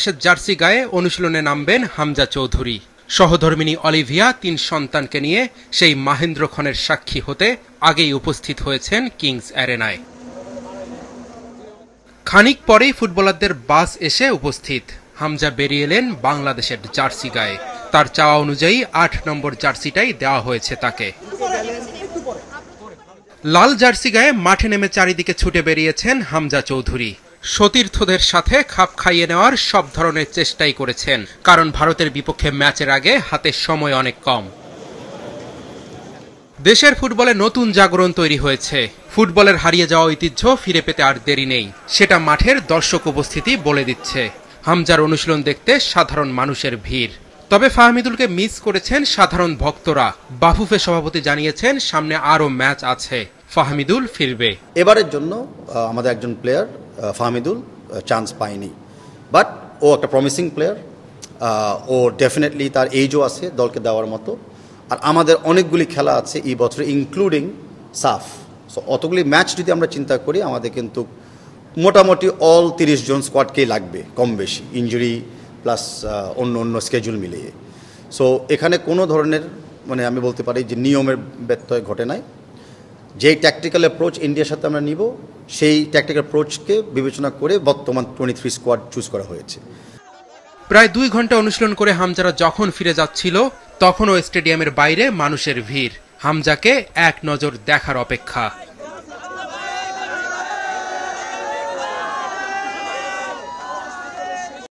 বাংলাদেশের জার্সি গায়ে অনুশীলনে নামবেন হামজা চৌধুরী। সহধর্মিণী অলিভিয়া ৩ সন্তানকে নিয়ে সেই মাহেন্দ্রক্ষণের সাক্ষী হতে আগেই উপস্থিত হয়েছেন কিংস অ্যারেনায়। খানিক পরেই ফুটবলারদের বাস এসে উপস্থিত। হামজা বেরিয়ে এলেন বাংলাদেশের জার্সি গায়ে। তার চাওয়া অনুযায়ী ৮ নম্বর জার্সিটাই দেওয়া হয়েছে তাকে। লাল জার্সি গায়ে মাঠে নেমে চারিদিকে ছুটে বেরিয়েছেন হামজা চৌধুরী। সতীর্থদের সাথে খাপ খাইয়ে নেওয়ার সব ধরনের চেষ্টাই করেছেন, কারণ ভারতের বিপক্ষে ম্যাচের আগে হাতে সময় অনেক কম। দেশের ফুটবলে নতুন জাগরণ তৈরি হয়েছে। ফুটবলের হারিয়ে যাওয়া ঐতিহ্য ফিরে পেতে আর দেরি নেই, সেটা মাঠের দর্শক উপস্থিতি বলে দিচ্ছে। হামজার অনুশীলন দেখতে সাধারণ মানুষের ভিড়। তবে ফাহমিদুলকে মিস করেছেন সাধারণ ভক্তরা। বাফুফে সভাপতি জানিয়েছেন সামনে আরও ম্যাচ আছে, ফাহমিদুল ফিরবে। এবারের জন্য আমাদের একজন প্লেয়ার ফাহমিদুল চান্স পায়নি, বাট ও একটা প্রমিসিং প্লেয়ার। ও ডেফিনেটলি তার এইজও আছে দলকে দেওয়ার মতো। আর আমাদের অনেকগুলি খেলা আছে এই বছরে, ইনক্লুডিং সাফ। সো অতগুলি ম্যাচ যদি আমরা চিন্তা করি, আমাদের কিন্তু মোটামুটি অল 30 জন স্কোয়াডকেই লাগবে কম বেশি, ইনজুরি প্লাস অন্য স্কেজুল মিলিয়ে। সো এখানে কোনো ধরনের আমি বলতে পারি যে নিয়মের ব্যত্যয় ঘটে নাই। যেই ট্যাকটিক্যাল অ্যাপ্রোচ ইন্ডিয়ার সাথে আমরা নিব, সেই ট্যাকটিক্যাল অ্যাপ্রোচকে বিবেচনা করে বর্তমান 23 স্কোয়াড চুজ করা হয়েছে। প্রায় 2 ঘন্টা অনুশীলন করে হামজারা যখন ফিরে যাচ্ছিল, তখনও স্টেডিয়ামের বাইরে মানুষের ভিড়। হামজাকে এক নজর দেখার অপেক্ষা।